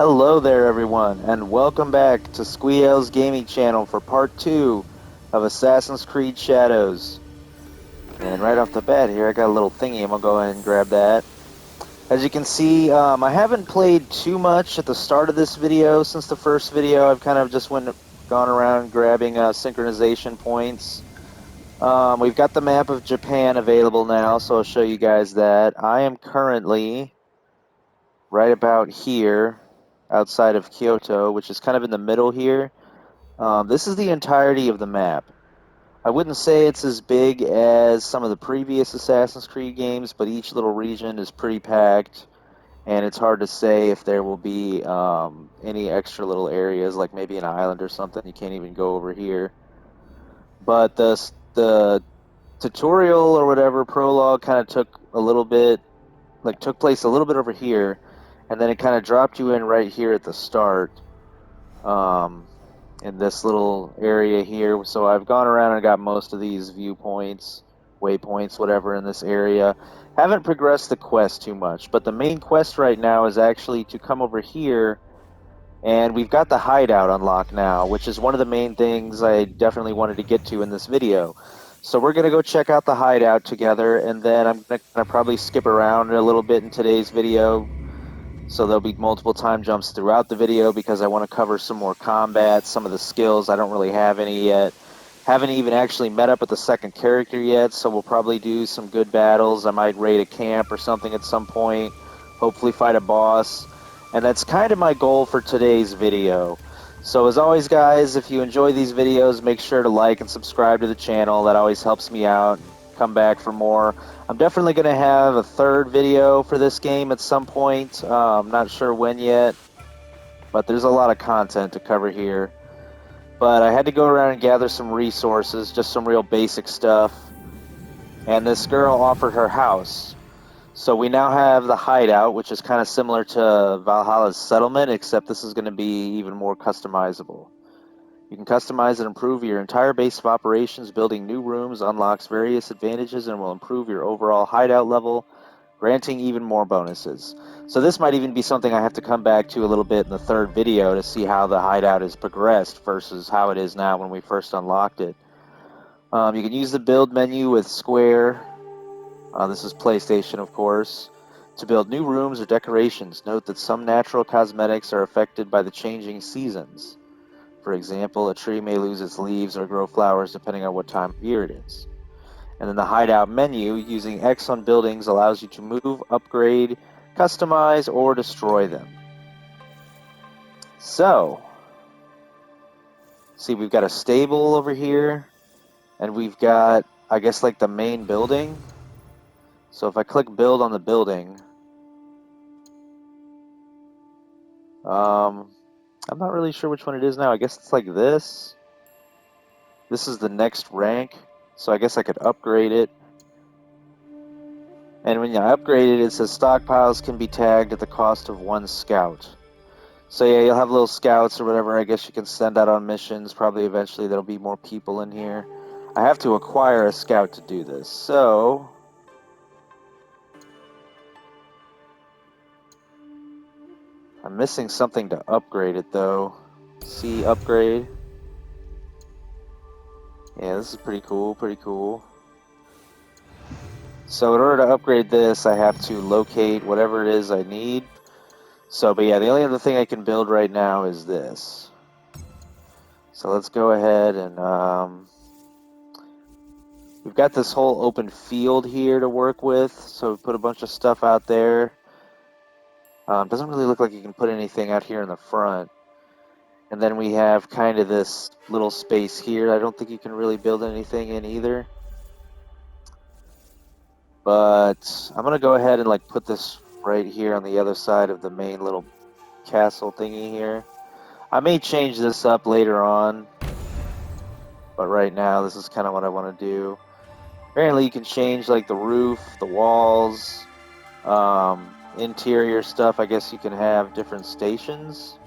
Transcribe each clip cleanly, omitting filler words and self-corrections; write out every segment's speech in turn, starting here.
Hello there everyone, and welcome back to Squee-El's gaming channel for part 2 of Assassin's Creed Shadows. And right off the bat here, I got a little thingy, I'm gonna go ahead and grab that. As you can see, I haven't played too much at the start of this video. Since the first video, I've kind of just gone around grabbing synchronization points. We've got the map of Japan available now, so I'll show you guys that. I am currently right about here, outside of Kyoto, which is kind of in the middle here. This is the entirety of the map. I wouldn't say it's as big as some of the previous Assassin's Creed games, but each little region is pretty packed, and it's hard to say if there will be any extra little areas, like maybe an island or something. You can't even go over here. But the tutorial or whatever prologue kind of took place a little bit over here, and then it kind of dropped you in right here at the start, in this little area here. So I've gone around and got most of these viewpoints, waypoints, whatever in this area. Haven't progressed the quest too much, but the main quest right now is actually to come over here, and we've got the hideout unlocked now, which is one of the main things I definitely wanted to get to in this video. So we're going to go check out the hideout together, and then I'm going to probably skip around a little bit in today's video. So there'll be multiple time jumps throughout the video because I want to cover some more combat, some of the skills. I don't really have any yet. Haven't even actually met up with the second character yet, so we'll probably do some good battles. I might raid a camp or something at some point, hopefully fight a boss. And that's kind of my goal for today's video. So as always, guys, if you enjoy these videos, make sure to like and subscribe to the channel. That always helps me out. Come back for more. I'm definitely going to have a third video for this game at some point. I'm not sure when yet, but there's a lot of content to cover here. But I had to go around and gather some resources, just some real basic stuff. And this girl offered her house. So we now have the hideout, which is kind of similar to Valhalla's settlement, except this is going to be even more customizable. You can customize and improve your entire base of operations. Building new rooms unlocks various advantages and will improve your overall hideout level, granting even more bonuses. So this might even be something I have to come back to a little bit in the third video to see how the hideout has progressed versus how it is now when we first unlocked it. You can use the build menu with Square. This is PlayStation, of course. To build new rooms or decorations, note that some natural cosmetics are affected by the changing seasons. For example, a tree may lose its leaves or grow flowers depending on what time of year it is. And then the hideout menu, using X on buildings, allows you to move, upgrade, customize, or destroy them. So, see, we've got a stable over here, and we've got, I guess, like the main building. So if I click build on the building, I'm not really sure which one it is now. I guess it's like this. This is the next rank, so I guess I could upgrade it. And when you upgrade it, it says stockpiles can be tagged at the cost of 1 scout. So yeah, you'll have little scouts or whatever I guess you can send out on missions. Probably eventually there'll be more people in here. I have to acquire a scout to do this, so... I'm missing something to upgrade it, though. See, upgrade. Yeah, this is pretty cool, pretty cool. So in order to upgrade this, I have to locate whatever it is I need. So, but yeah, the only other thing I can build right now is this. So let's go ahead and, we've got this whole open field here to work with. So we put a bunch of stuff out there. Doesn't really look like you can put anything out here in the front. And then we have kind of this little space here. I don't think you can really build anything in either. But I'm going to go ahead and like put this right here on the other side of the main little castle thingy here. I may change this up later on, but right now this is kind of what I want to do. Apparently you can change like the roof, the walls, interior stuff. I guess you can have different stations.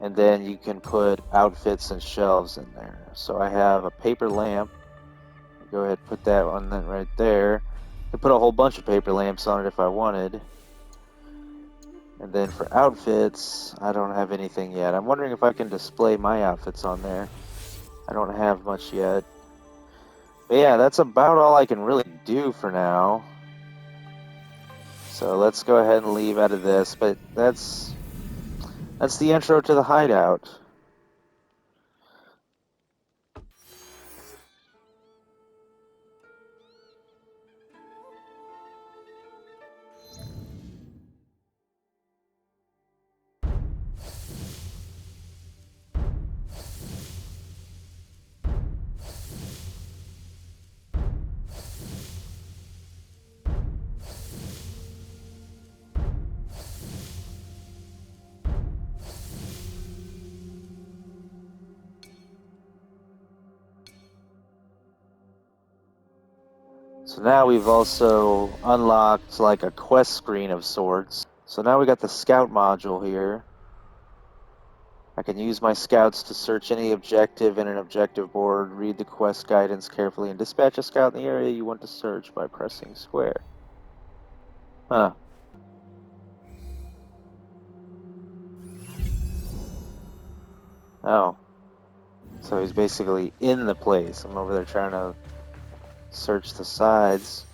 And then you can put outfits and shelves in there. So I have a paper lamp. Go ahead and put that on that right there. I could put a whole bunch of paper lamps on it if I wanted. And then for outfits, I don't have anything yet. I'm wondering if I can display my outfits on there. I don't have much yet. But yeah, that's about all I can really do for now. So let's go ahead and leave out of this. But that's the intro to the hideout. So now we've also unlocked like a quest screen of sorts. So now we got the scout module here. I can use my scouts to search any objective in an objective board, read the quest guidance carefully, and dispatch a scout in the area you want to search by pressing square. Huh. Oh. So he's basically in the place. I'm over there trying to search the sides.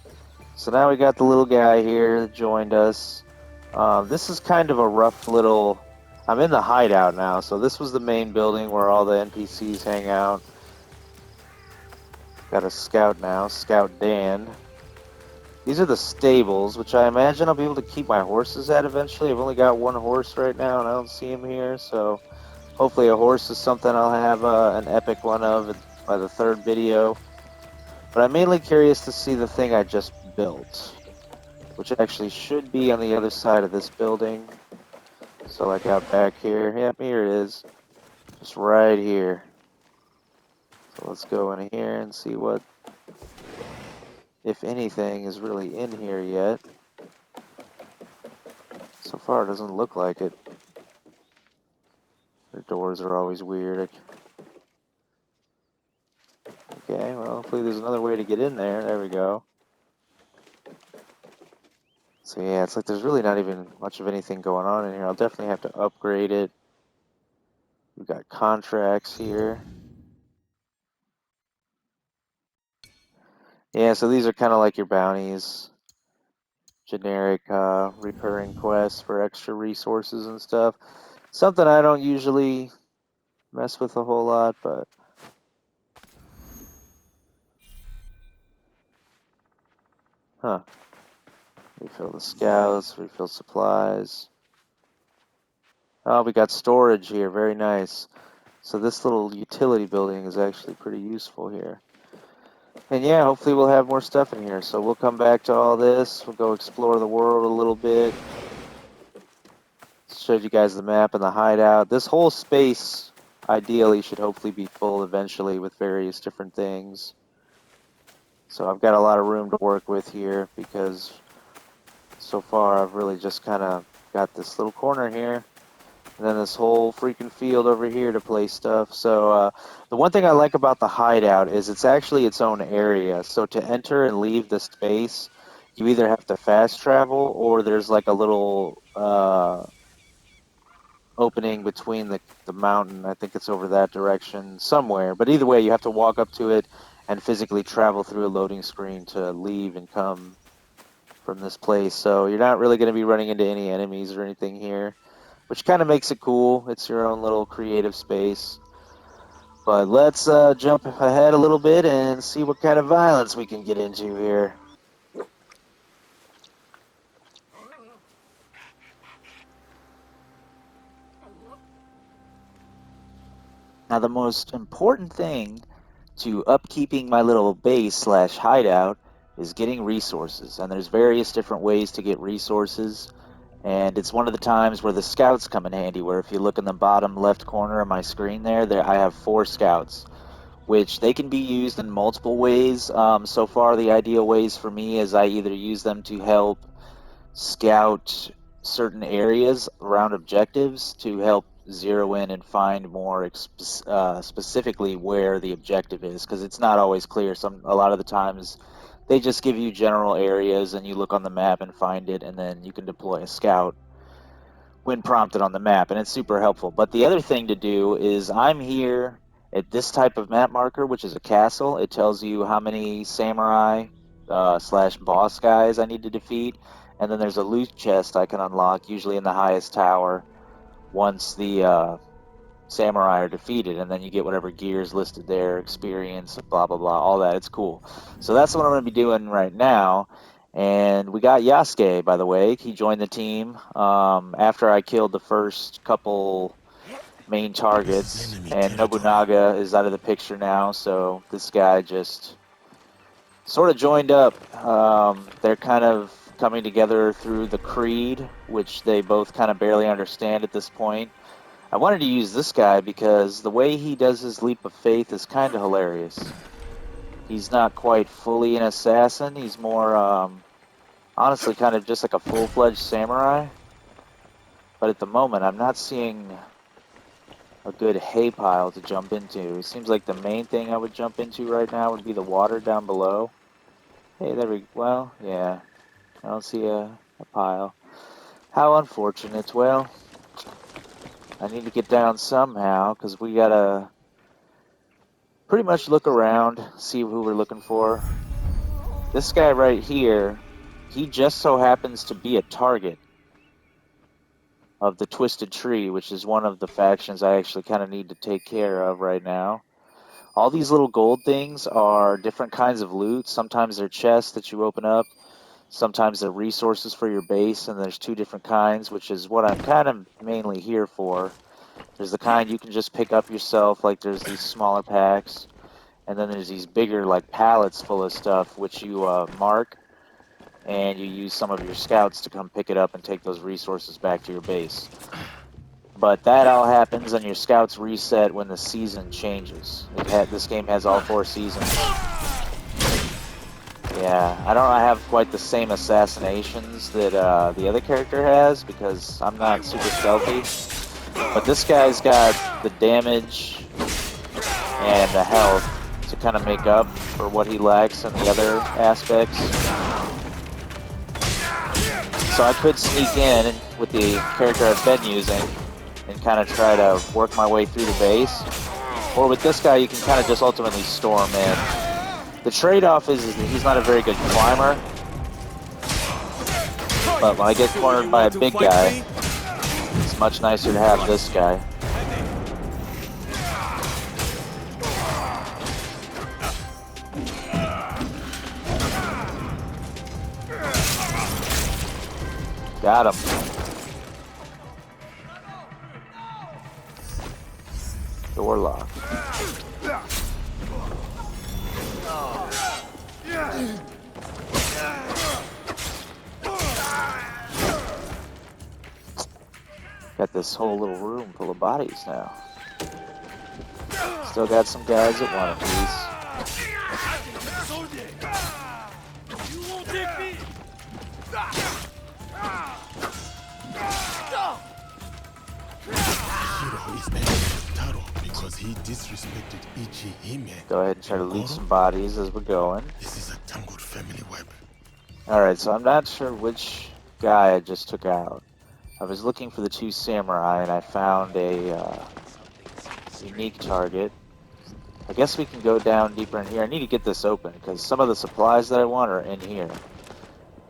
So now we got the little guy here that joined us. This is kind of a rough little... I'm in the hideout now, so this was the main building where all the NPCs hang out. Got a scout now, Scout Dan. These are the stables, which I imagine I'll be able to keep my horses at eventually. I've only got one horse right now, and I don't see him here, so hopefully a horse is something I'll have an epic one of by the third video. But I'm mainly curious to see the thing I just built, which actually should be on the other side of this building. So like out back here, yep, here it is, just right here. So let's go in here and see what, if anything, is really in here yet. So far, it doesn't look like it. The doors are always weird. Okay, well, hopefully there's another way to get in there. There we go. So yeah, it's like there's really not even much of anything going on in here. I'll definitely have to upgrade it. We've got contracts here. Yeah, so these are kind of like your bounties. Generic recurring quests for extra resources and stuff. Something I don't usually mess with a whole lot, but... Huh. Refill the scouts, refill supplies. Oh, we got storage here. Very nice. So this little utility building is actually pretty useful here. And yeah, hopefully we'll have more stuff in here. So we'll come back to all this. We'll go explore the world a little bit. Showed you guys the map and the hideout. This whole space, ideally, should hopefully be full eventually with various different things. So I've got a lot of room to work with here because so far I've really just kind of got this little corner here. And then this whole freaking field over here to play stuff. So the one thing I like about the hideout is it's actually its own area. So to enter and leave the space, you either have to fast travel or there's like a little opening between the mountain. I think it's over that direction somewhere. But either way, you have to walk up to it and physically travel through a loading screen to leave and come from this place. So you're not really going to be running into any enemies or anything here, which kind of makes it cool. It's your own little creative space. But let's jump ahead a little bit and see what kind of violence we can get into here. Now, the most important thing to upkeeping my little base slash hideout is getting resources. And there's various different ways to get resources. And it's one of the times where the scouts come in handy, where if you look in the bottom left corner of my screen there I have 4 scouts, which they can be used in multiple ways. So far, the ideal ways for me is I either use them to help scout certain areas around objectives to help zero in and find more specifically where the objective is, because it's not always clear. A lot of the times they just give you general areas and you look on the map and find it, and then you can deploy a scout. when prompted on the map, and it's super helpful. But the other thing to do is I'm here at this type of map marker, which is a castle. It tells you how many samurai slash boss guys I need to defeat, and then there's a loot chest I can unlock, usually in the highest tower, once the samurai are defeated, and then you get whatever gears listed there, experience, blah blah blah, all that. It's cool. So that's what I'm going to be doing right now. And we got Yasuke, by the way. He joined the team after I killed the first couple main targets, and Nobunaga is out of the picture now, so this guy just sort of joined up. They're kind of coming together through the creed, which they both kind of barely understand at this point. I wanted to use this guy because the way he does his leap of faith is kind of hilarious. He's not quite fully an assassin. He's more, honestly, kind of just like a full-fledged samurai. But at the moment, I'm not seeing a good hay pile to jump into. It seems like the main thing I would jump into right now would be the water down below. Hey, there we go. Well, yeah. I don't see a pile. How unfortunate. Well, I need to get down somehow, because we gotta pretty much look around, see who we're looking for. This guy right here, he just so happens to be a target of the Twisted Tree, which is one of the factions I actually kind of need to take care of right now. All these little gold things are different kinds of loot. Sometimes they're chests that you open up. Sometimes they're resources for your base, and there's two different kinds, which is what I'm kind of mainly here for. There's the kind you can just pick up yourself, like there's these smaller packs, and then there's these bigger, like, pallets full of stuff, which you mark, and you use some of your scouts to come pick it up and take those resources back to your base. But that all happens, and your scouts reset when the season changes. This game has all 4 seasons. Yeah, I don't have quite the same assassinations that the other character has, because I'm not super stealthy. But this guy's got the damage and the health to kind of make up for what he lacks in the other aspects. So I could sneak in with the character I've been using and kind of try to work my way through the base. Or with this guy, you can kind of just ultimately storm in. The trade-off is that he's not a very good climber, but when I get cornered by a big guy, it's much nicer to have this guy. Got him. Door locked. Got this whole little room full of bodies now. Still got some guys that want a piece. Because he disrespected Ichihime. Go ahead and try to loot some bodies as we're going. This is a tangled family web. Alright, so I'm not sure which guy I just took out. I was looking for the 2 samurai and I found a unique target. I guess we can go down deeper in here. I need to get this open because some of the supplies that I want are in here.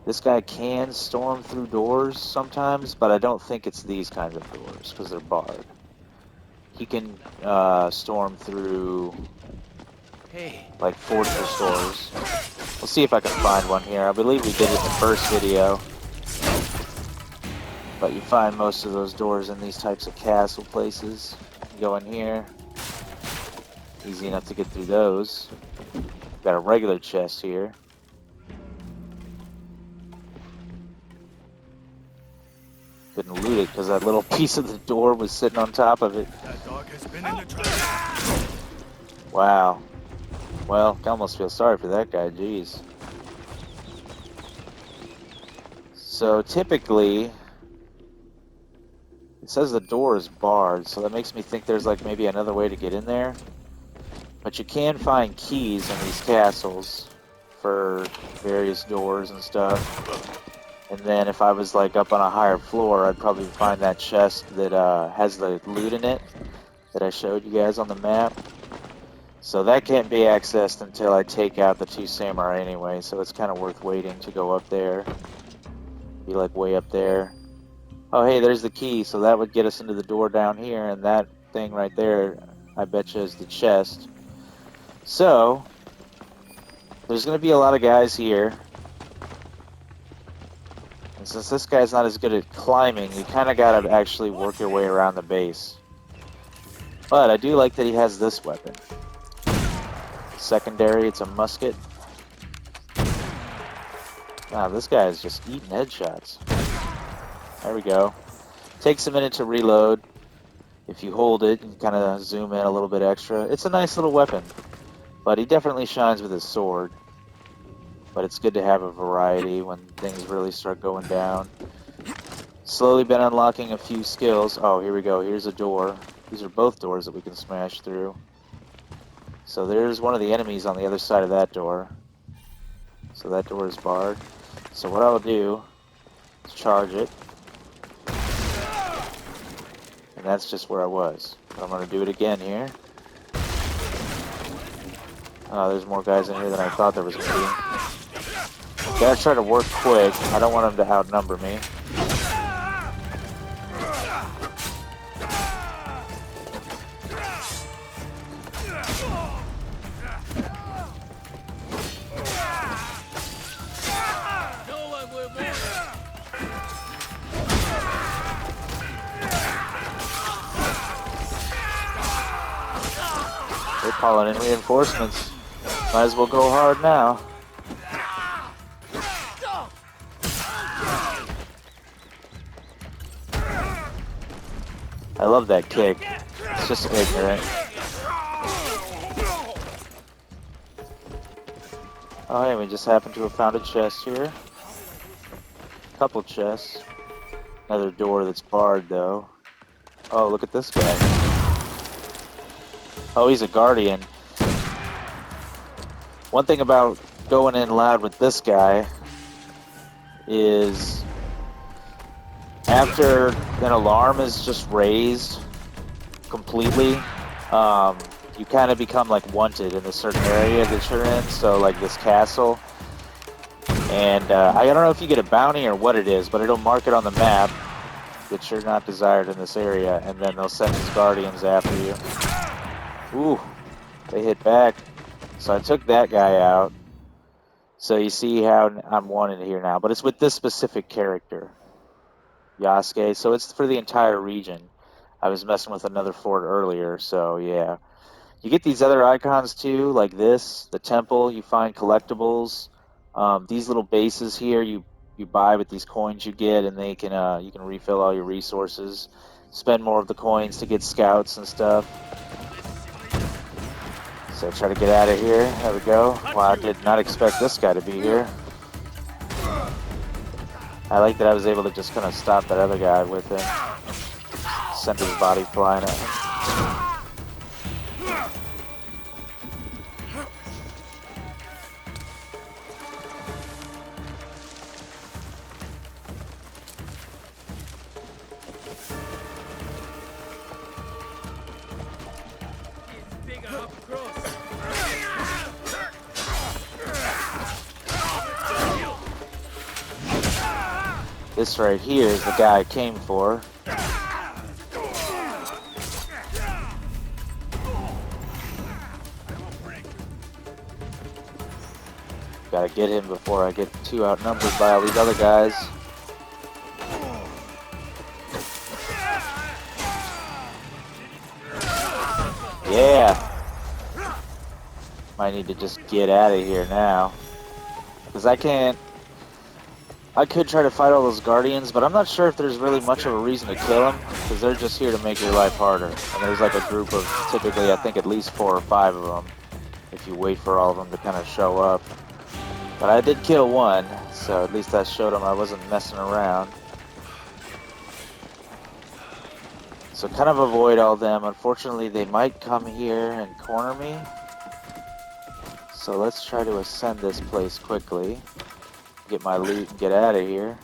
This guy can storm through doors sometimes, but I don't think it's these kinds of doors because they're barred. He can storm through like fortress doors. We'll see if I can find one here. I believe we did it in the first video. But you find most of those doors in these types of castle places. You go in here. Easy enough to get through those. Got a regular chest here. Couldn't loot it because that little piece of the door was sitting on top of it. Wow. Well, I almost feel sorry for that guy, jeez. So typically, it says the door is barred, so that makes me think there's like maybe another way to get in there. But you can find keys in these castles for various doors and stuff. And then if I was like up on a higher floor, I'd probably find that chest that has the loot in it that I showed you guys on the map. So that can't be accessed until I take out the 2 samurai anyway, so it's kind of worth waiting to go up there. Be like way up there. Oh hey, there's the key, so that would get us into the door down here, and that thing right there, I bet you is the chest. So, there's going to be a lot of guys here. And since this guy's not as good at climbing, you kind of got to actually work your way around the base. But I do like that he has this weapon. Secondary, it's a musket. Wow, this guy is just eating headshots. There we go. Takes a minute to reload. If you hold it, you kind of zoom in a little bit extra. It's a nice little weapon. But he definitely shines with his sword. But it's good to have a variety when things really start going down. Slowly been unlocking a few skills. Oh, here we go. Here's a door. These are both doors that we can smash through. So there's one of the enemies on the other side of that door. So that door is barred. So what I'll do is charge it. And that's just where I was. But I'm going to do it again here. Oh, there's more guys in here than I thought there was going to be. Gotta try to work quick. I don't want them to outnumber me. They're calling in reinforcements. Might as well go hard now. I love that kick. It's just ignorant. Oh hey, we just happened to have found a chest here. Couple chests. Another door that's barred though. Oh, look at this guy. Oh, he's a guardian. One thing about going in loud with this guy is after an alarm is just raised completely, you kind of become like wanted in a certain area that you're in, so like this castle. And I don't know if you get a bounty or what it is, but it'll mark it on the map that you're not desired in this area, and then they'll send these guardians after you. Ooh, they hit back. So I took that guy out. So you see how I'm wanted here now, but it's with this specific character, Yasuke. So it's for the entire region. I was messing with another fort earlier, so yeah. You get these other icons too, like this, the temple. You find collectibles. These little bases here, you buy with these coins you get, and they can you can refill all your resources. Spend more of the coins to get scouts and stuff. So try to get out of here. There we go. Well, I did not expect this guy to be here. I like that I was able to just kind of stop that other guy with him. Send his body flying at him. This right here is the guy I came for. Gotta get him before I get too outnumbered by all these other guys. Yeah! Might need to just get out of here now. Because I can't... I could try to fight all those guardians, but I'm not sure if there's really much of a reason to kill them, because they're just here to make your life harder. And there's like a group of, typically, I think at least 4 or 5 of them, if you wait for all of them to kind of show up. But I did kill one, so at least that showed them I wasn't messing around. So kind of avoid all them. Unfortunately, they might come here and corner me. So let's try to ascend this place quickly. Get my loot and get out of here.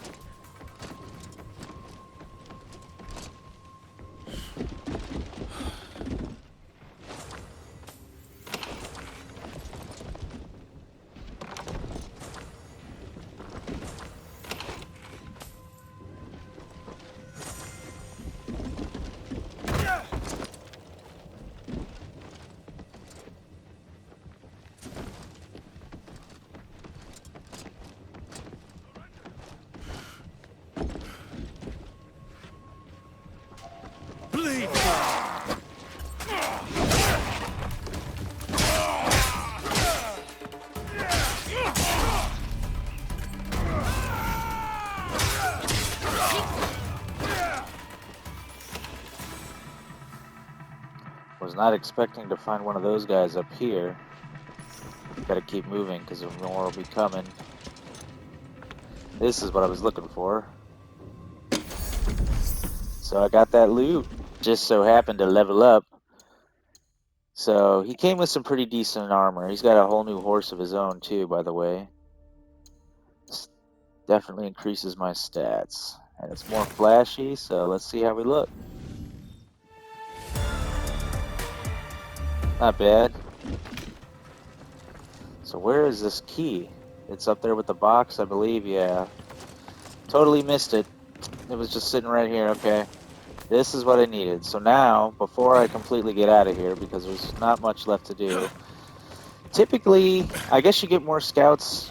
Was not expecting to find one of those guys up here. Gotta keep moving because more will be coming. This is what I was looking for. So I got that loot. Just so happened to level up. So he came with some pretty decent armor. He's got a whole new horse of his own too, by the way. This definitely increases my stats. And it's more flashy, so let's see how we look. Not bad. So where is this key? It's up there with the box, I believe, yeah. Totally missed it. It was just sitting right here, okay. This is what I needed. So now, before I completely get out of here, because there's not much left to do, typically, I guess you get more scouts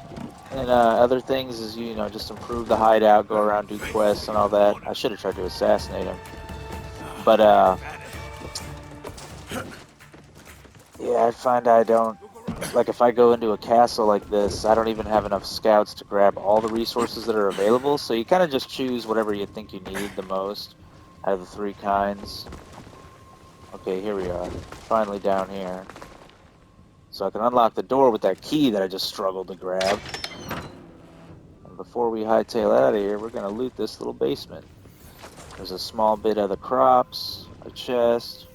and other things as you know, just improve the hideout, go around, do quests and all that. I should have tried to assassinate him. But, yeah, I find I don't, like if I go into a castle like this, I don't even have enough scouts to grab all the resources that are available, so you kind of just choose whatever you think you need the most out of the three kinds. Okay, here we are, finally down here. So I can unlock the door with that key that I just struggled to grab. And before we hightail out of here, we're going to loot this little basement. There's a small bit of the crops, a chest,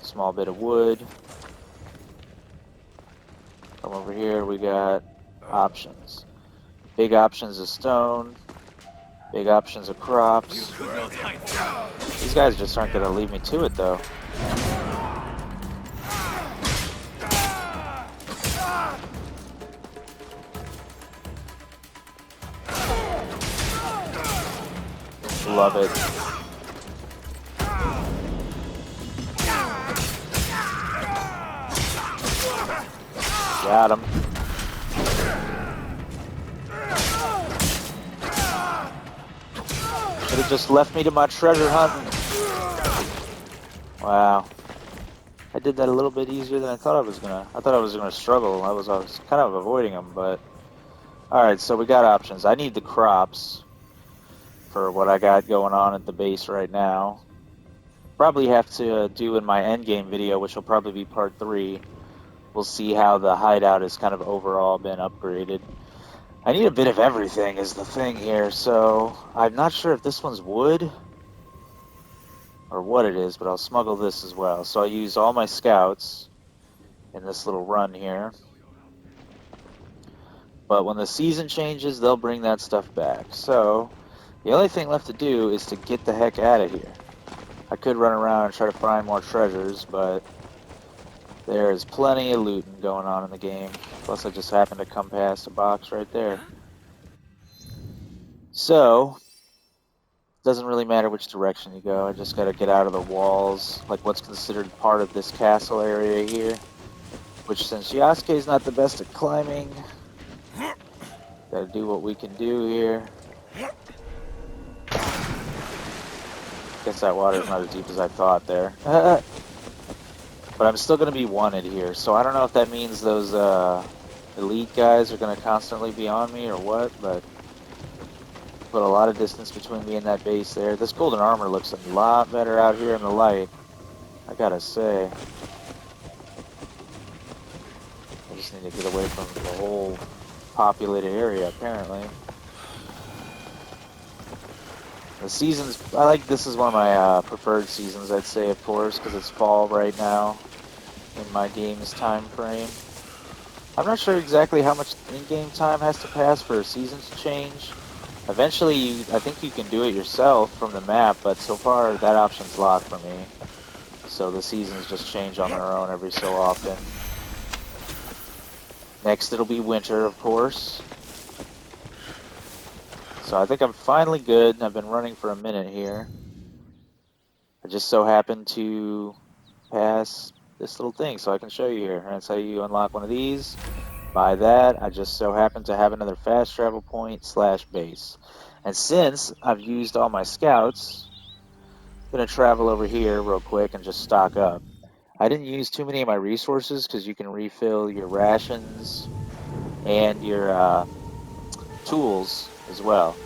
small bit of wood. Come over here, we got options. Big options of stone, big options of crops. These guys just aren't going to leave me to it, though. Love it. Got him. Should have just left me to my treasure hunting. Wow. I did that a little bit easier than I thought I was gonna. I thought I was gonna struggle. I was kind of avoiding them, but alright, so we got options. I need the crops for what I got going on at the base right now. Probably have to do in my endgame video, which will probably be part 3. We'll see how the hideout has kind of overall been upgraded. I need a bit of everything is the thing here, so I'm not sure if this one's wood or what it is, but I'll smuggle this as well. So I use all my scouts in this little run here. But when the season changes, they'll bring that stuff back. So the only thing left to do is to get the heck out of here. I could run around and try to find more treasures, but there is plenty of looting going on in the game. Plus I just happened to come past a box right there. So, doesn't really matter which direction you go. I just gotta get out of the walls, like what's considered part of this castle area here. Which, since Yasuke's not the best at climbing, gotta do what we can do here. Guess that water's not as deep as I thought there. But I'm still gonna be wanted here, so I don't know if that means those elite guys are gonna constantly be on me or what, but put a lot of distance between me and that base there. This golden armor looks a lot better out here in the light, I gotta say. I just need to get away from the whole populated area, apparently. The seasons, I like, this is one of my preferred seasons, I'd say, of course, because it's fall right now in my game's time frame. I'm not sure exactly how much in-game time has to pass for a season to change. Eventually, I think you can do it yourself from the map, but so far that option's locked for me. So the seasons just change on their own every so often. Next, it'll be winter, of course. So I think I'm finally good. I've been running for a minute here. I just so happened to pass this little thing, so I can show you here. And that's how you unlock one of these. By that, I just so happen to have another fast travel point / base. And since I've used all my scouts, I'm going to travel over here real quick and just stock up. I didn't use too many of my resources because you can refill your rations and your tools as well.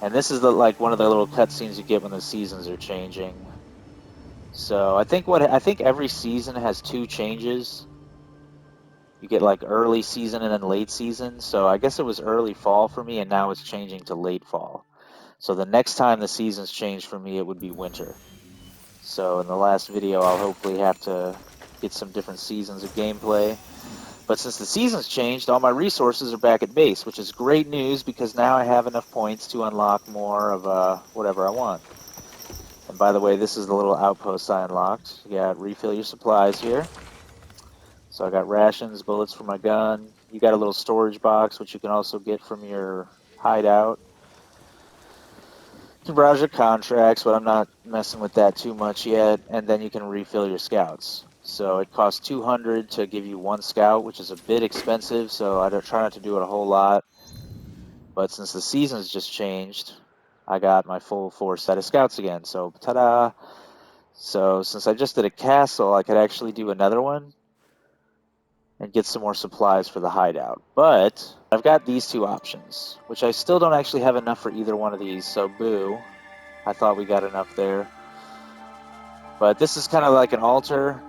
And this is like one of the little cutscenes you get when the seasons are changing. So I think every season has two changes. You get like early season and then late season. So I guess it was early fall for me, and now it's changing to late fall. So the next time the seasons change for me, it would be winter. So in the last video, I'll hopefully have to get some different seasons of gameplay. But since the seasons changed, all my resources are back at base, which is great news because now I have enough points to unlock more of whatever I want. And by the way, this is the little outpost I unlocked. You got refill your supplies here. So I got rations, bullets for my gun. You got a little storage box, which you can also get from your hideout. You can browse your contracts, but I'm not messing with that too much yet. And then you can refill your scouts. So it costs 200 to give you one scout, which is a bit expensive. So I don't try not to do it a whole lot. But since the seasons just changed, I got my full 4 set of scouts again. So ta-da! So since I just did a castle, I could actually do another one and get some more supplies for the hideout. But I've got these two options, which I still don't actually have enough for either one of these, so boo. I thought we got enough there. But this is kind of like an altar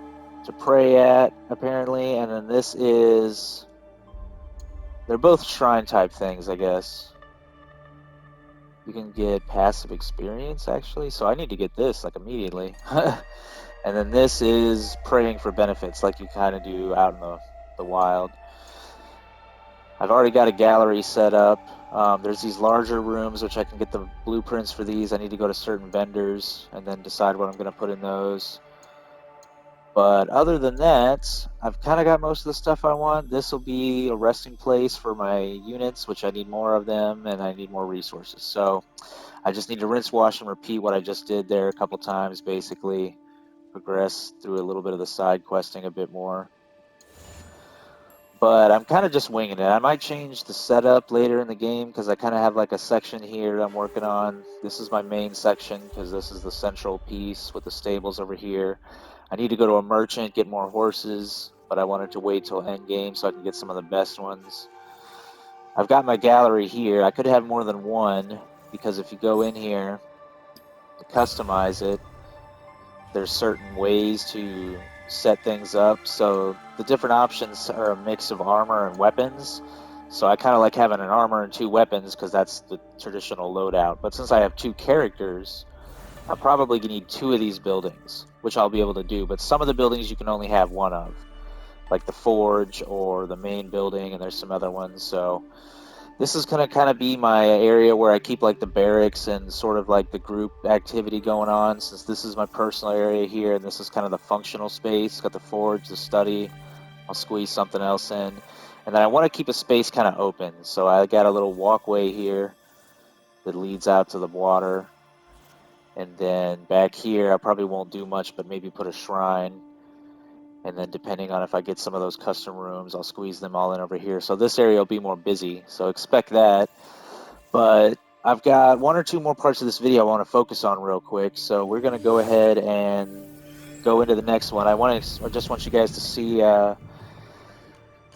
to pray at, apparently, and then this is... They're both shrine type things, I guess. You can get passive experience, actually, so I need to get this, like, immediately. And then this is praying for benefits, like you kind of do out in the wild. I've already got a gallery set up. There's these larger rooms, which I can get the blueprints for these. I need to go to certain vendors and then decide what I'm going to put in those. But other than that, I've kind of got most of the stuff I want. This will be a resting place for my units, which I need more of them, and I need more resources. So I just need to rinse, wash, and repeat what I just did there a couple times, basically. Progress through a little bit of the side questing a bit more. But I'm kind of just winging it. I might change the setup later in the game because I kind of have like a section here I'm working on. This is my main section because this is the central piece with the stables over here. I need to go to a merchant, get more horses, but I wanted to wait till end game so I can get some of the best ones. I've got my gallery here. I could have more than one because if you go in here to customize it, there's certain ways to set things up. So the different options are a mix of armor and weapons. So I kind of like having an armor and 2 weapons because that's the traditional loadout. But since I have 2 characters, I'm probably going to need 2 of these buildings, which I'll be able to do. But some of the buildings you can only have one of, like the forge or the main building, and there's some other ones. So this is going to kind of be my area where I keep like the barracks and sort of like the group activity going on, since this is my personal area here and this is kind of the functional space. Got the forge, the study. I'll squeeze something else in. And then I want to keep a space kind of open. So I got a little walkway here that leads out to the water. And then back here, I probably won't do much, but maybe put a shrine. And then depending on if I get some of those custom rooms, I'll squeeze them all in over here. So this area will be more busy. So expect that. But I've got 1 or 2 more parts of this video I want to focus on real quick. So we're going to go ahead and go into the next one. I just want you guys to see the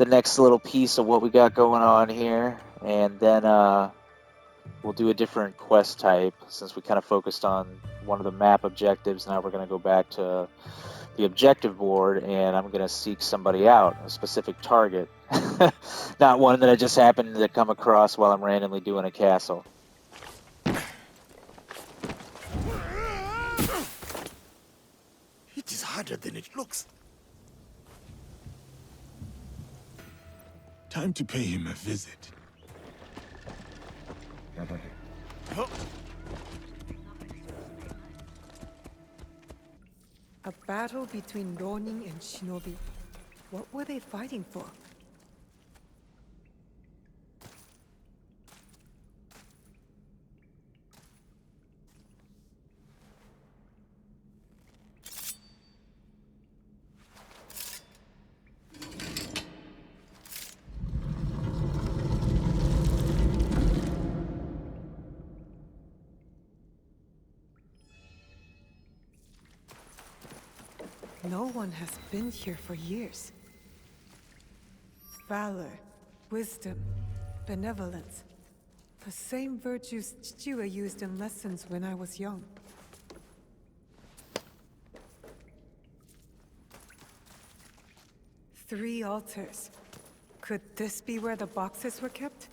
next little piece of what we got going on here. And then we'll do a different quest type since we kind of focused on one of the map objectives. Now we're going to go back to the objective board, and I'm going to seek somebody out, a specific target. Not one that I just happened to come across while I'm randomly doing a castle. It is harder than it looks. Time to pay him a visit. A battle between Ronin and Shinobi. What were they fighting for? No one has been here for years. Valor, wisdom, benevolence. The same virtues Chichiwa used in lessons when I was young. Three altars. Could this be where the boxes were kept?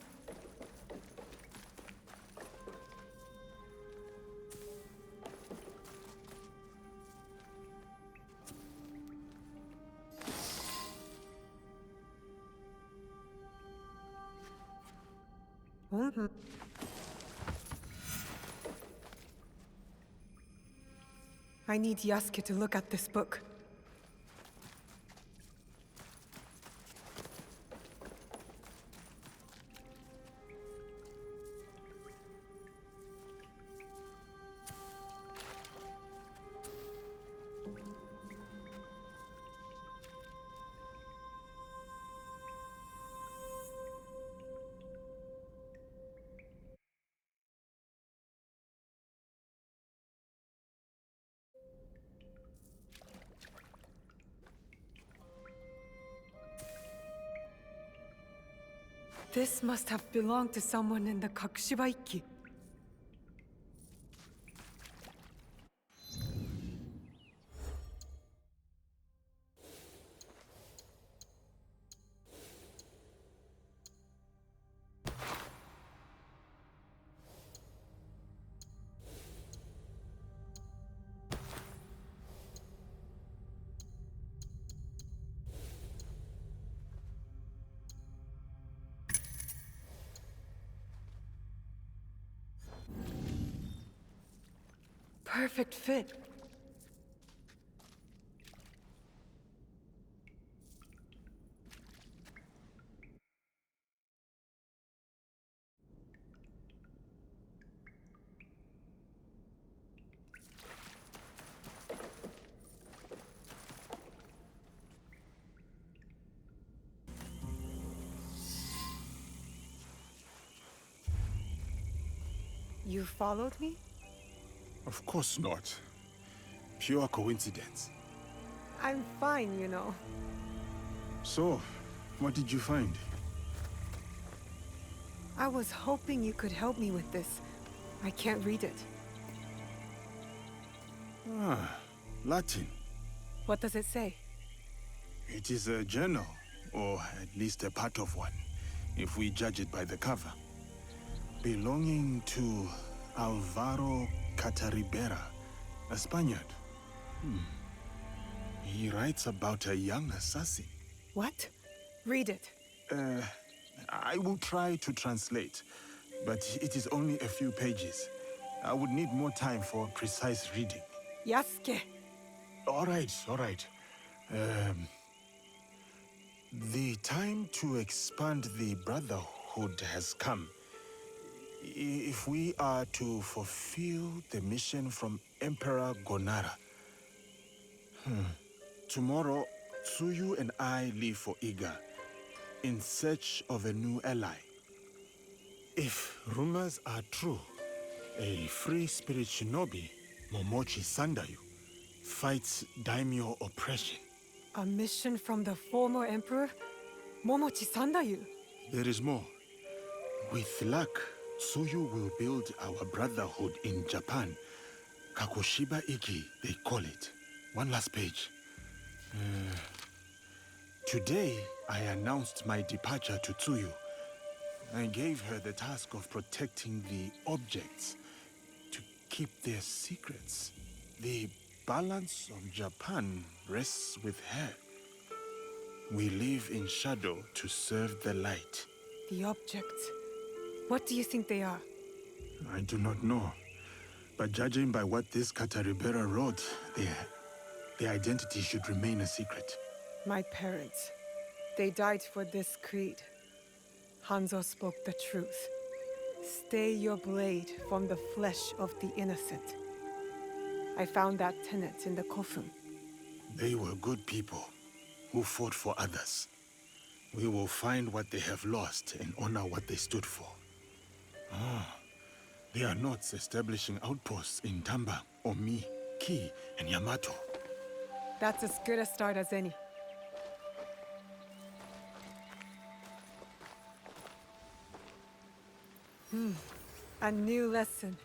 Mhm. I need Yasuke to look at this book. This must have belonged to someone in the Kakushibaiki. Perfect fit. You followed me? Of course not. Pure coincidence. I'm fine, you know. So, what did you find? I was hoping you could help me with this. I can't read it. Ah, Latin. What does it say? It is a journal, or at least a part of one, if we judge it by the cover. Belonging to Alvaro Cataribera, a Spaniard. He writes about a young assassin. What? Read it. I will try to translate, but it is only a few pages. I would need more time for precise reading. Yasuke! All right, all right. The time to expand the Brotherhood has come. If we are to fulfill the mission from Emperor Gonara. Tomorrow, Tsuyu and I leave for Iga, in search of a new ally. If rumors are true, a free spirit shinobi, Momochi Sandayu, fights daimyo oppression. A mission from the former emperor? Momochi Sandayu? There is more. With luck, Tsuyu will build our brotherhood in Japan. Kakushiba Iki, they call it. One last page. Today, I announced my departure to Tsuyu. I gave her the task of protecting the objects, to keep their secrets. The balance of Japan rests with her. We live in shadow to serve the light. The objects. What do you think they are? I do not know. But judging by what this Kataribera wrote, their identity should remain a secret. My parents. They died for this creed. Hanzo spoke the truth. Stay your blade from the flesh of the innocent. I found that tenet in the Kofun. They were good people who fought for others. We will find what they have lost and honor what they stood for. They are not establishing outposts in Tamba, Omi, Ki, and Yamato. That's as good a start as any. A new lesson.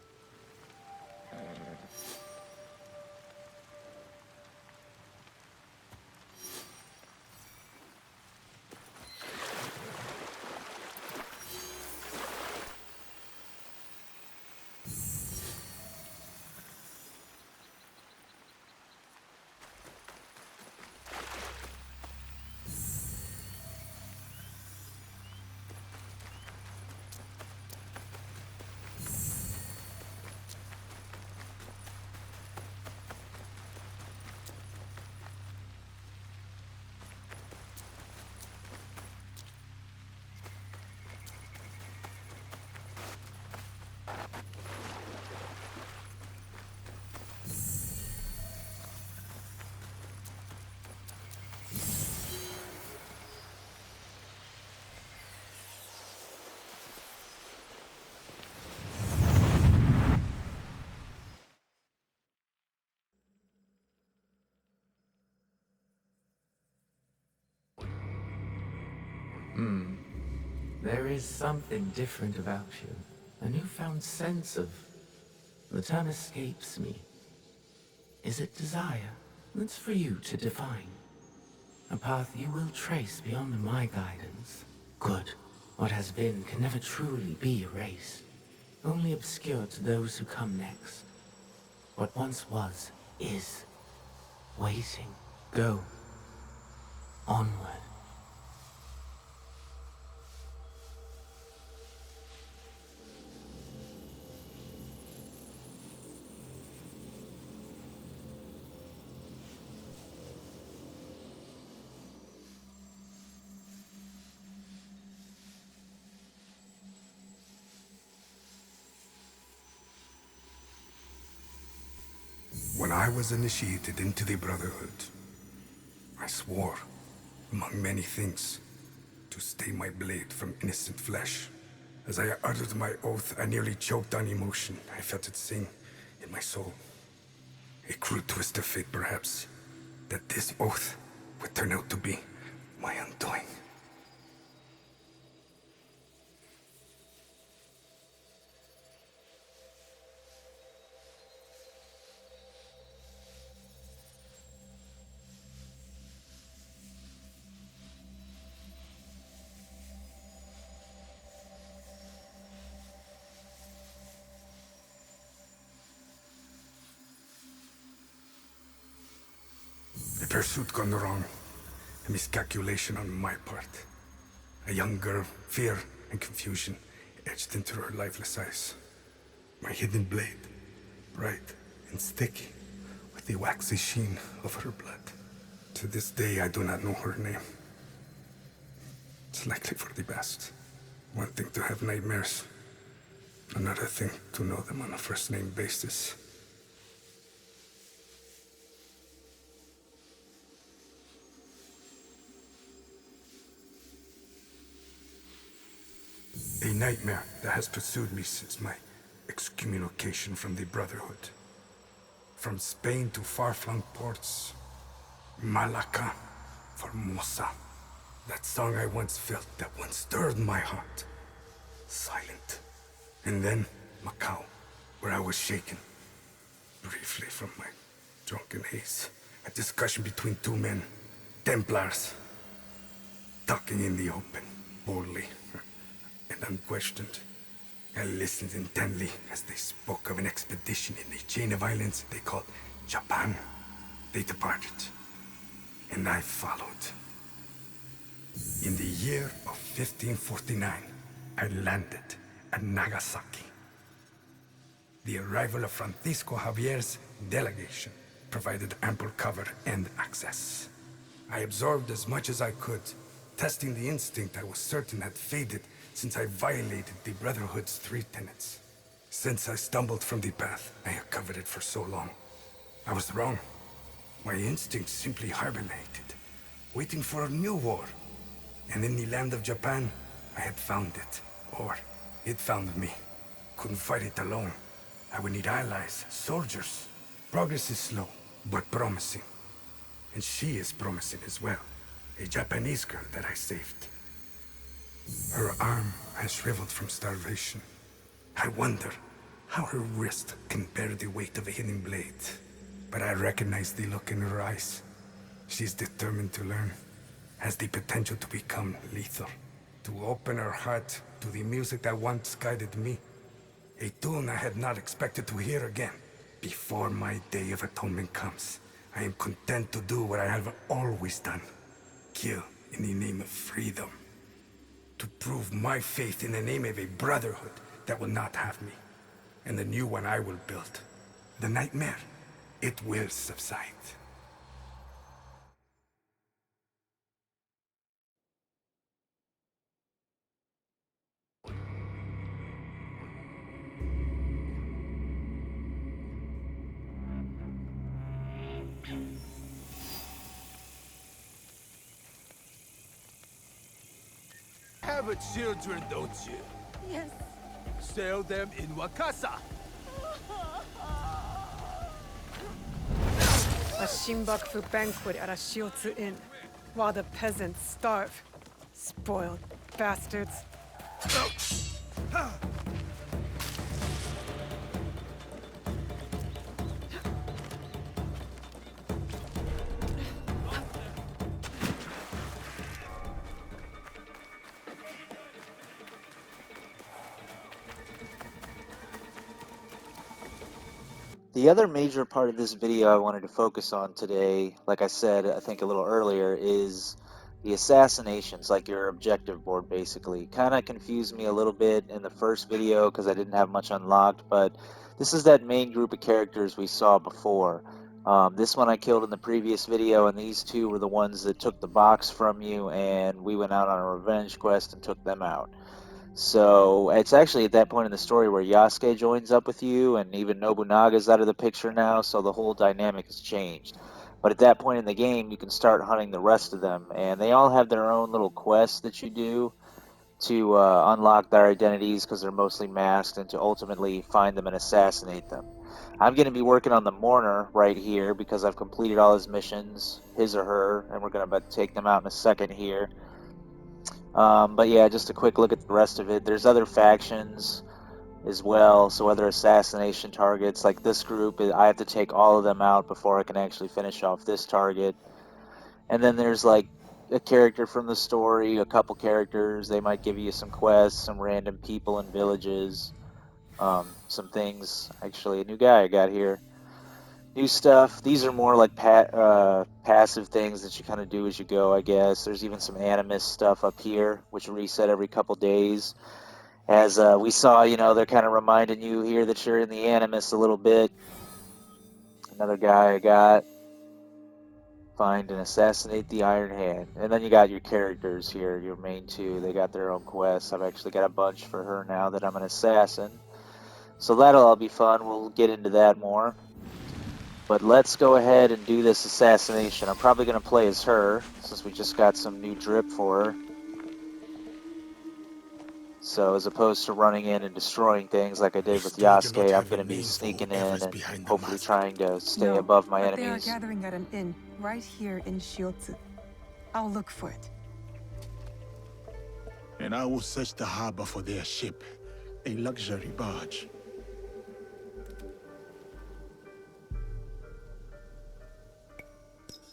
There is something different about you. A newfound sense of... The term escapes me. Is it desire? That's for you to define. A path you will trace beyond my guidance. Good. What has been can never truly be erased. Only obscured to those who come next. What once was, is. Waiting. Go. Onward. When I was initiated into the Brotherhood, I swore, among many things, to stay my blade from innocent flesh. As I uttered my oath, I nearly choked on emotion. I felt it sing in my soul. A cruel twist of fate, perhaps, that this oath would turn out to be my undoing. A pursuit gone wrong. A miscalculation on my part. A young girl, fear and confusion etched into her lifeless eyes. My hidden blade, bright and sticky, with the waxy sheen of her blood. To this day, I do not know her name. It's likely for the best. One thing to have nightmares, another thing to know them on a first-name basis. A nightmare that has pursued me since my excommunication from the Brotherhood. From Spain to far-flung ports, Malacca, Formosa. That song I once felt, that once stirred my heart. Silent. And then Macau, where I was shaken. Briefly from my drunken haze. A discussion between two men, Templars. Talking in the open, boldly. And unquestioned. I listened intently as they spoke of an expedition in a chain of islands they called Japan. They departed, and I followed. In the year of 1549, I landed at Nagasaki. The arrival of Francisco Javier's delegation provided ample cover and access. I absorbed as much as I could, testing the instinct I was certain had faded since I violated the Brotherhood's 3 tenets. Since I stumbled from the path, I had covered it for so long. I was wrong. My instincts simply hibernated, waiting for a new war. And in the land of Japan, I had found it. Or, it found me. Couldn't fight it alone. I would need allies, soldiers. Progress is slow, but promising. And she is promising as well. A Japanese girl that I saved. Her arm has shriveled from starvation. I wonder how her wrist can bear the weight of a hidden blade. But I recognize the look in her eyes. She's determined to learn. Has the potential to become lethal. To open her heart to the music that once guided me. A tune I had not expected to hear again. Before my day of atonement comes, I am content to do what I have always done. Kill in the name of freedom. To prove my faith in the name of a brotherhood that will not have me. And the new one I will build. The nightmare, it will subside. Have children, don't you? Yes. Sell them in Wakasa. A Shinbakufu banquet at a Shiotsu inn, while the peasants starve. Spoiled bastards. The other major part of this video I wanted to focus on today, like I said, I think a little earlier, is the assassinations, like your objective board basically. Kind of confused me a little bit in the first video because I didn't have much unlocked, but this is that main group of characters we saw before. This one I killed in the previous video, and these two were the ones that took the box from you, and we went out on a revenge quest and took them out. So it's actually at that point in the story where Yasuke joins up with you, and even Nobunaga's out of the picture now, so the whole dynamic has changed. But at that point in the game, you can start hunting the rest of them, and they all have their own little quests that you do to unlock their identities because they're mostly masked, and to ultimately find them and assassinate them. I'm going to be working on the Mourner right here because I've completed all his missions, his or her, and we're going to take them out in a second here. But yeah, just a quick look at the rest of it. There's other factions as well, so other assassination targets. Like this group, I have to take all of them out before I can actually finish off this target. And then there's like a character from the story, a couple characters. They might give you some quests, some random people and villages, some things. Actually, a new guy I got here. New stuff. These are more like passive things that you kind of do as you go, I guess. There's even some animus stuff up here, which reset every couple days. As we saw, they're kind of reminding you here that you're in the animus a little bit. Another guy I got. Find and assassinate the Iron Hand. And then you got your characters here, your main two. They got their own quests. I've actually got a bunch for her now that I'm an assassin. So that'll all be fun. We'll get into that more. But let's go ahead and do this assassination. I'm probably going to play as her, since we just got some new drip for her. So as opposed to running in and destroying things like I did with Still do not Yasuke, I'm have a going to be name for sneaking whoever in is and behind the hopefully mask. trying to stay No, above my but they are enemies. gathering at an inn, right here in Shiotsu. I'll look for it. And I will search the harbor for their ship, a luxury barge.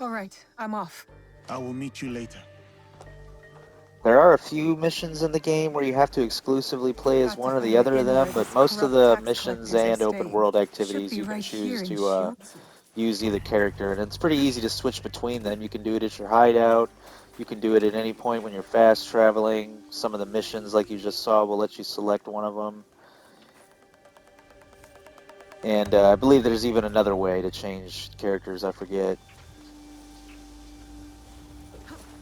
All right, I'm off. I will meet you later. There are a few missions in the game where you have to exclusively play as Got to one or find the the other of inn where them, but these most of corrupt the tax missions collectors are and open staying. world Should activities be you can right choose here in to Shiotsu. use either character, and it's pretty easy to switch between them. You can do it at your hideout, You can do it at any point when you're fast traveling. Some of the missions, like you just saw, will let you select one of them. And I believe there's even another way to change characters, I forget.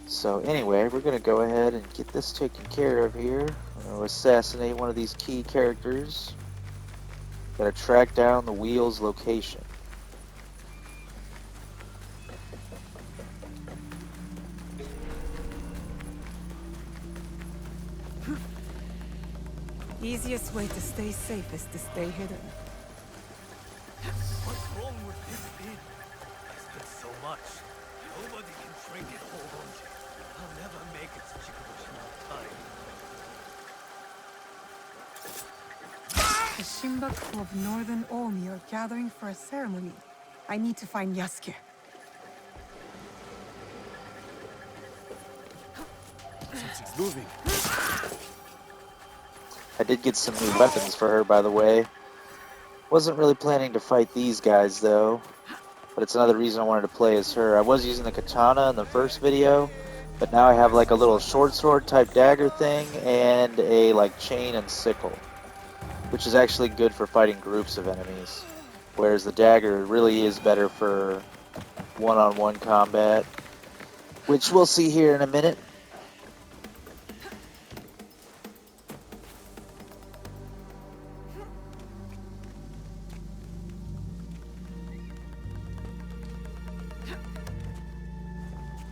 So anyway, we're going to go ahead and get this taken care of here. We're going to assassinate one of these key characters. Got to track down the wheel's location. Easiest way to stay safe is to stay hidden. What's wrong with this inn? I spent so much. Nobody can drink it whole. I'll never make it to Chikubushima time. The Shinbaku of Northern Omi are gathering for a ceremony. I need to find Yasuke. Something's moving. I did get some new weapons for her, by the way. Wasn't really planning to fight these guys, though. But it's another reason I wanted to play as her. I was using the katana in the first video, but now I have like a little short sword type dagger thing and a like chain and sickle, which is actually good for fighting groups of enemies. Whereas the dagger really is better for one-on-one combat, which we'll see here in a minute.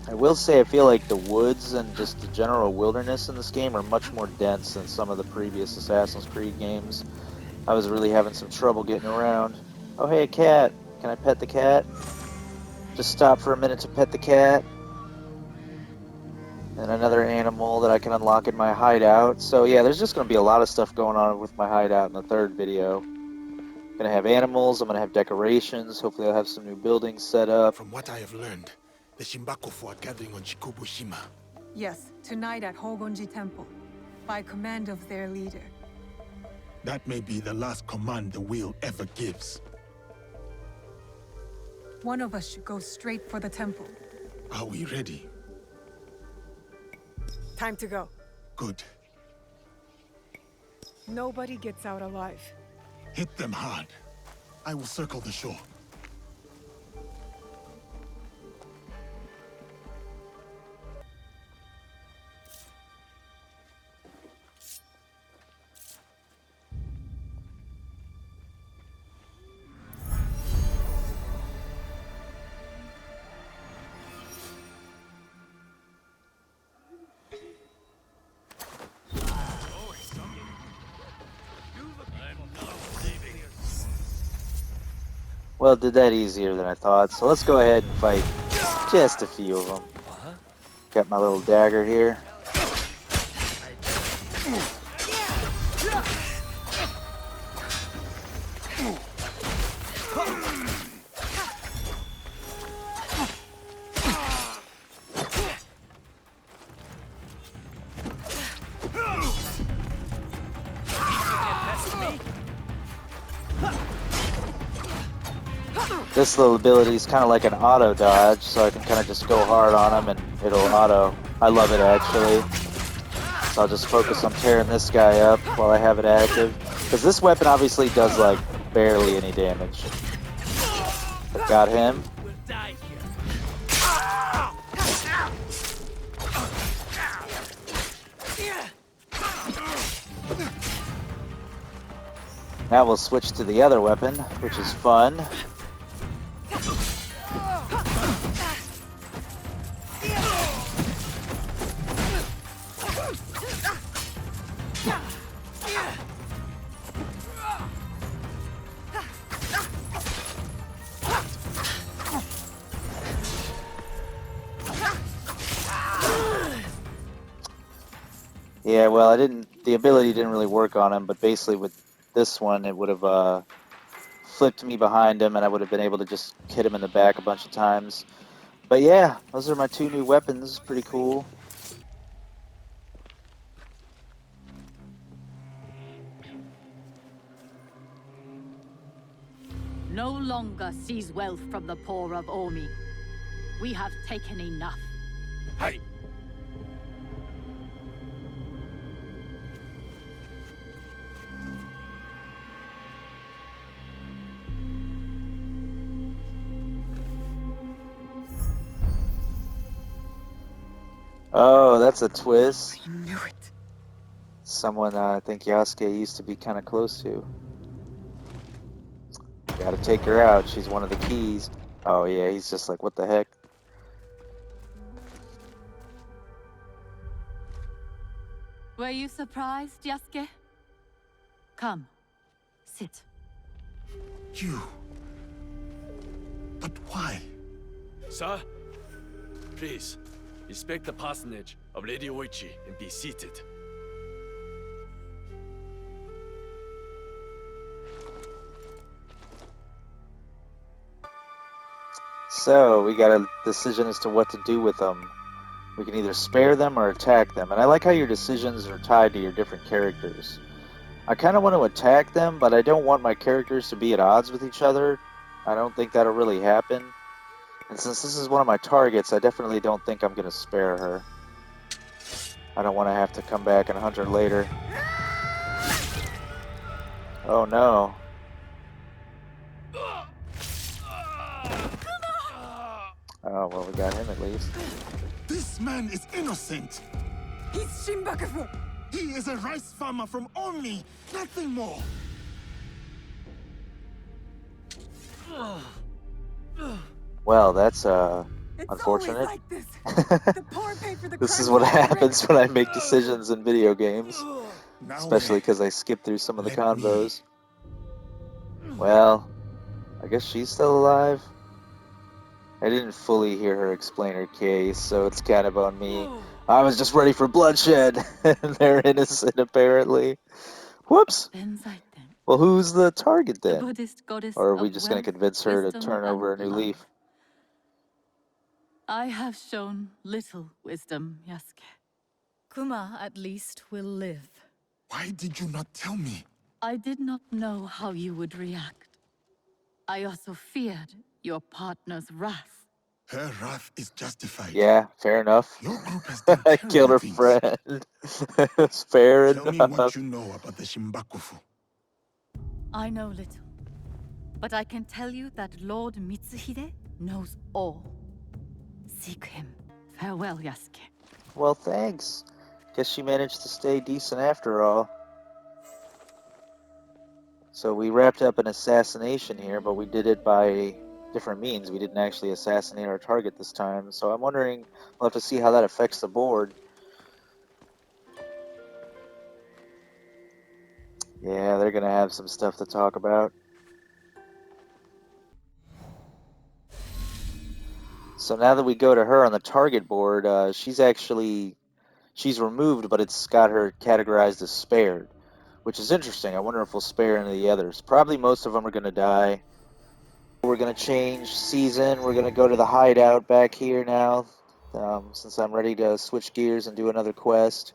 I will say I feel like the woods and just the general wilderness in this game are much more dense than some of the previous Assassin's Creed games. I was really having some trouble getting around. Oh hey, a cat! Can I pet the cat? Just stop for a minute to pet the cat. And another animal that I can unlock in my hideout. So yeah, there's just going to be a lot of stuff going on with my hideout in the third video. I'm going to have animals, I'm going to have decorations, hopefully I'll have some new buildings set up. From what I have learned, the Shimbakofu are gathering on Chikubushima. Yes, tonight at Hogonji Temple, by command of their leader. That may be the last command the wheel ever gives. One of us should go straight for the temple. Are we ready? Time to go. Good. Nobody gets out alive. Hit them hard. I will circle the shore. Well, it did that easier than I thought, so let's go ahead and fight just a few of them. Got my little dagger here. This little ability is kind of like an auto dodge, so I can kind of just go hard on him and it'll auto. I love it actually. So I'll just focus on tearing this guy up while I have it active. Because this weapon obviously does like barely any damage. But got him. We'll die here. Now we'll switch to the other weapon, which is fun. Yeah, well, the ability didn't really work on him, but basically with this one, it would have flipped me behind him, and I would have been able to just hit him in the back a bunch of times. But yeah, those are my two new weapons. Pretty cool. No longer seize wealth from the poor of Omi. We have taken enough. Hey, Oh, that's a twist. I knew it. Someone I think Yasuke used to be kind of close to. Gotta take her out. She's one of the keys. Oh yeah, he's just like, what the heck? Were you surprised, Yasuke? Come, sit. You. But why? Sir, please, respect the parsonage of Lady Oichi and be seated. So, we got a decision as to what to do with them. We can either spare them or attack them. And I like how your decisions are tied to your different characters. I kind of want to attack them, but I don't want my characters to be at odds with each other. I don't think that'll really happen. And since this is one of my targets, I definitely don't think I'm going to spare her. I don't want to have to come back and hunt her later. Oh no. Oh, well, we got him at least. This man is innocent. He's Shinbakufu! He is a rice farmer from Omi, nothing more. Well, that's It's unfortunate. always like this. The poor pay for the This is crimes what of the happens rich. when I make decisions in video games. Now Especially because I skip through some of the let me. convos. Well, I guess she's still alive. I didn't fully hear her explain her case, so it's kind of on me. I was just ready for bloodshed, and they're innocent apparently. Whoops! Then Zaiten, Well, who's the target the then? Buddhist goddess Or are we of just going to wealth, convince her to wisdom, turn over a and new love. leaf? I have shown little wisdom, Yasuke. Kuma, at least, will live. Why did you not tell me? I did not know how you would react. I also feared your partner's wrath. Her wrath is justified. Yeah, fair enough. Your group has done I killed terrible her things. friend. It's fair Tell me what enough. you know about the Shimbakufu. I know little. But I can tell you that Lord Mitsuhide knows all. Seek him. Farewell, Yasuke. Well, thanks. Guess she managed to stay decent after all. So we wrapped up an assassination here, but we did it by different means. We didn't actually assassinate our target this time. So I'm wondering, we'll have to see how that affects the board. Yeah, they're going to have some stuff to talk about. So now that we go to her on the target board, she's removed, but it's got her categorized as spared, which is interesting. I wonder if we'll spare any of the others. Probably most of them are going to die. We're going to change season. We're going to go to the hideout back here now, since I'm ready to switch gears and do another quest.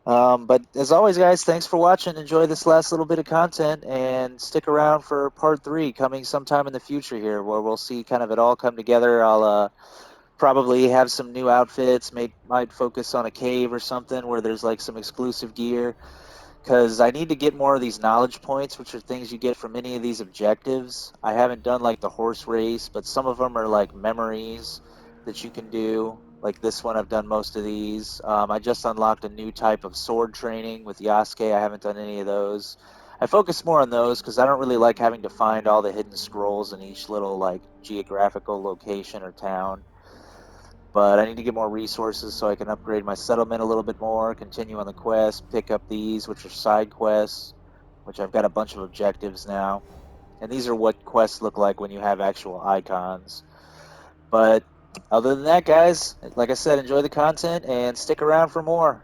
But as always, guys, thanks for watching. Enjoy this last little bit of content, and stick around for part 3 coming sometime in the future here, where we'll see kind of it all come together. I'll probably have some new outfits, might focus on a cave or something where there's like some exclusive gear, because I need to get more of these knowledge points, which are things you get from any of these objectives. I haven't done like the horse race, but some of them are like memories that you can do. Like this one, I've done most of these. I just unlocked a new type of sword training with Yasuke. I haven't done any of those. I focus more on those because I don't really like having to find all the hidden scrolls in each little like geographical location or town. But I need to get more resources so I can upgrade my settlement a little bit more, continue on the quest, pick up these, which are side quests, which I've got a bunch of objectives now. And these are what quests look like when you have actual icons. But other than that, guys, like I said, enjoy the content and stick around for more.